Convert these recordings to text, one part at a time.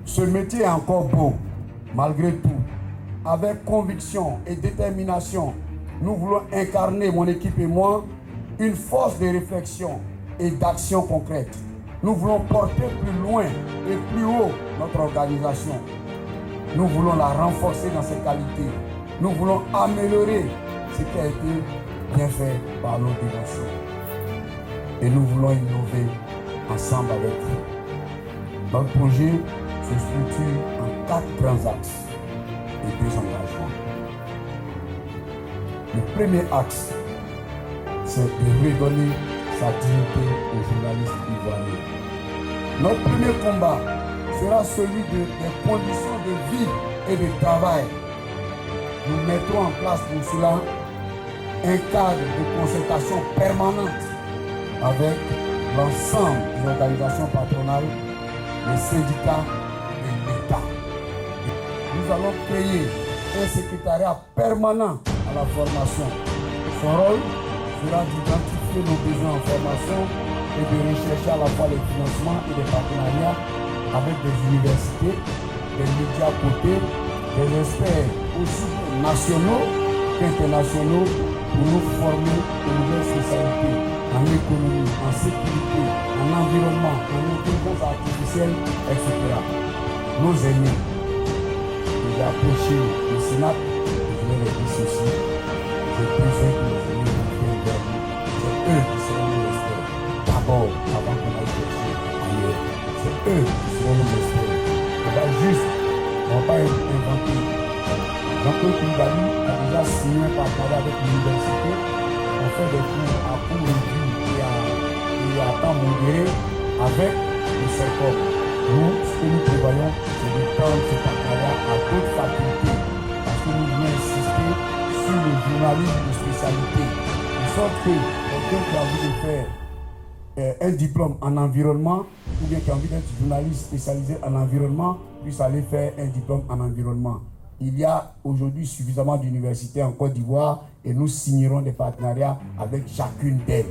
Ce métier est encore beau, malgré tout. Avec conviction et détermination, nous voulons incarner, mon équipe et moi, une force de réflexion et d'action concrète. Nous voulons porter plus loin et plus haut notre organisation. Nous voulons la renforcer dans ses qualités. Nous voulons améliorer ce qui a été bien fait par nos dévotions. Et nous voulons innover ensemble avec vous. Notre projet se structure en 4 grands axes et 2 engagements. Le premier axe, c'est de redonner sa dignité aux journalistes ivoiriens. Notre premier combat sera celui des conditions de vie et de travail. Nous mettrons en place pour cela un cadre de concertation permanente avec l'ensemble des organisations patronales, les syndicats et l'État. Nous allons créer un secrétariat permanent à la formation. Son rôle sera d'identifier nos besoins en formation et de rechercher à la fois les financements et les partenariats avec des universités, des médias cotés, des experts aussi nationaux qu'internationaux pour nous former de nouvelles spécialités en économie, en sécurité, en environnement, en intelligence artificielle, etc. Nos aînés, j'ai approché le Sénat, je vais leur dire ceci, j'ai besoin que nos aînés viennent vers nous. C'est eux qui seront nos experts. D'abord, avant qu'on aille chercher ailleurs, c'est eux qui seront nos experts. On va juste, on ne va pas inventer. Jean-Claude Koulibaly a déjà signé un partenariat avec l'université. On fait des cours à cours réduit et à temps modéré avec le CERCOM. Nous, ce que nous prévoyons, c'est de prendre ce partenariat à d'autres facultés parce que nous voulons insister sur le journalisme de spécialité. De sorte que quelqu'un qui a envie de faire un diplôme en environnement ou bien qui a envie d'être journaliste spécialisé en environnement puisse aller faire un diplôme en environnement. Il y a aujourd'hui suffisamment d'universités en Côte d'Ivoire et nous signerons des partenariats avec chacune d'elles.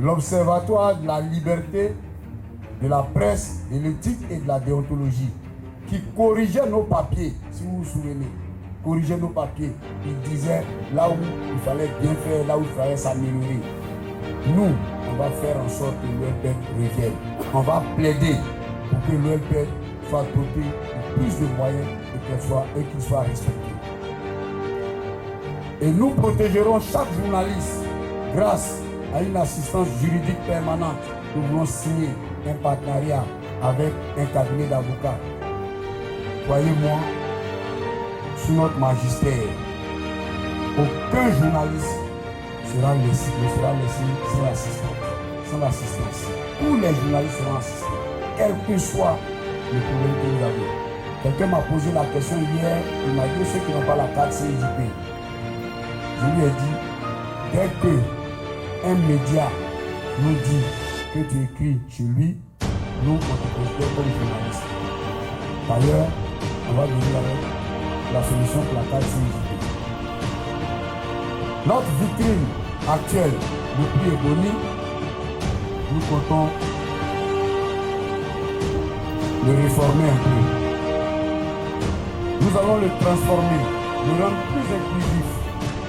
L'Observatoire de la liberté, de la presse, de l'éthique et de la déontologie qui corrigeait nos papiers, si vous vous souvenez, corrigeait nos papiers. Il disait là où il fallait bien faire, là où il fallait s'améliorer. Nous, on va faire en sorte que l'OLPED revienne. On va plaider pour que l'OLPED soit doté de plus de moyens et qu'il soit respecté. Et nous protégerons chaque journaliste grâce à une assistance juridique permanente. Nous voulons signer un partenariat avec un cabinet d'avocats. Croyez-moi, sous notre magistère, aucun journaliste ne sera laissé sans assistance. Tous les journalistes seront assistés, quel que soit le problème que nous avons. Quelqu'un m'a posé la question hier, il m'a dit ceux qui n'ont pas la carte CIJP. Je lui ai dit, dès qu'un média nous dit que tu écris chez lui, nous on te considère comme journaliste. D'ailleurs, on va venir avec la solution pour la carte CIJP. Notre vitrine actuelle, le prix est boni, nous comptons le réformer un peu. Nous allons le transformer, le rendre plus inclusif,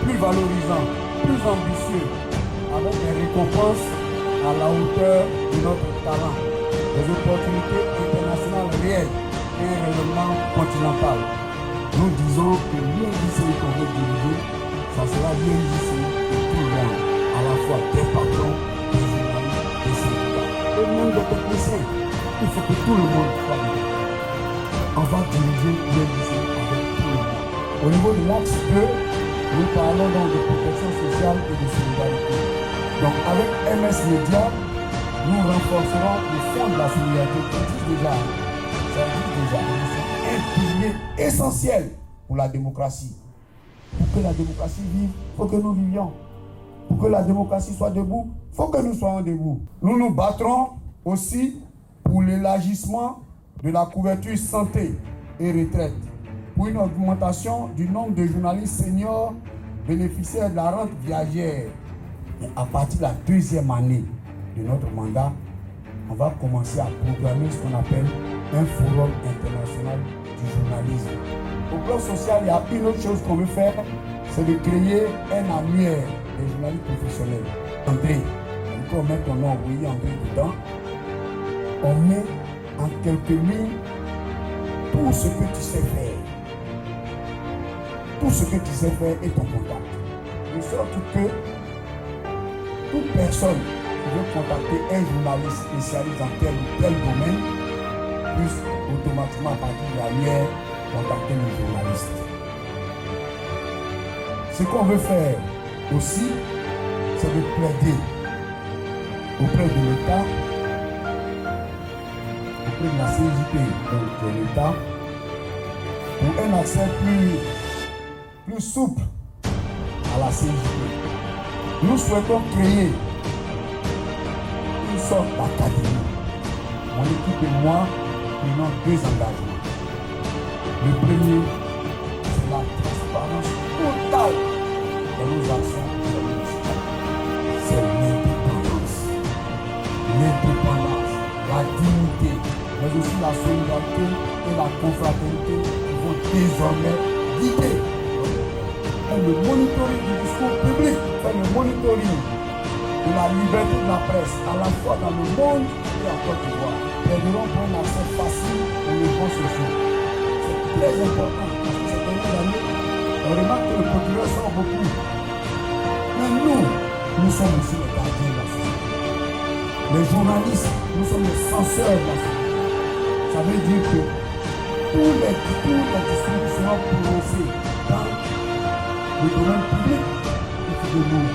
plus valorisant, plus ambitieux, avec des récompenses à la hauteur de notre talent, des opportunités internationales réelles et un rayonnement continental. Nous disons que l'UNJC qu'on veut diriger, ça sera l'UNJC de tout le monde, à la fois des patrons, des journalistes, des syndicats, et même des techniciens. Il faut que tout le monde soit dedans. On va diriger l'UNJC avec tout le monde. Au niveau de l'axe 2, nous parlons donc de protection sociale et de solidarité. Donc avec MS Media, nous renforcerons le fonds de la solidarité qui existe déjà. Ça existe déjà. C'est un pilier essentiel pour la démocratie. Pour que la démocratie vive, il faut que nous vivions. Pour que la démocratie soit debout, il faut que nous soyons debout. Nous nous battrons aussi pour l'élargissement de la couverture santé et retraite, pour une augmentation du nombre de journalistes seniors bénéficiaires de la rente viagère. Et à partir de la 2e année de notre mandat, on va commencer à programmer ce qu'on appelle un forum international du journalisme. Au plan social, il y a une autre chose qu'on veut faire, c'est de créer un annuaire des journalistes professionnels. André, on met ton nom, oui, André dedans. On met en quelques lignes tout ce que tu sais faire. Tout ce que tu sais faire est ton contact. De sorte que toute personne qui veut contacter un journaliste spécialiste dans tel ou tel domaine puisse automatiquement à partir de l'annuaire contacter le journaliste. Ce qu'on veut faire aussi, c'est de plaider auprès de l'État, auprès de la CGP, donc de l'État, pour un accès plus souple à la CGP. Nous souhaitons créer une sorte d'académie. Mon équipe et moi prenons 2 engagements. Le premier, c'est la transparence totale de nos actions journalistiques. C'est l'indépendance. L'indépendance, la dignité, mais aussi la solidarité et la confraternité qui vont désormais guider. Le monitoring du discours public, le monitoring de la liberté de la presse, à la fois dans le monde et en Côte d'Ivoire, permettront pour un accès facile aux logements sociaux. C'est très important parce que ces dernières années, on remarque que le procureur sort beaucoup. Mais nous sommes aussi les gardiens de la société. Les journalistes, nous sommes les censeurs de la société. Ça veut dire que tous les discours qui seront prononcés dans le domaine public, il faut de nous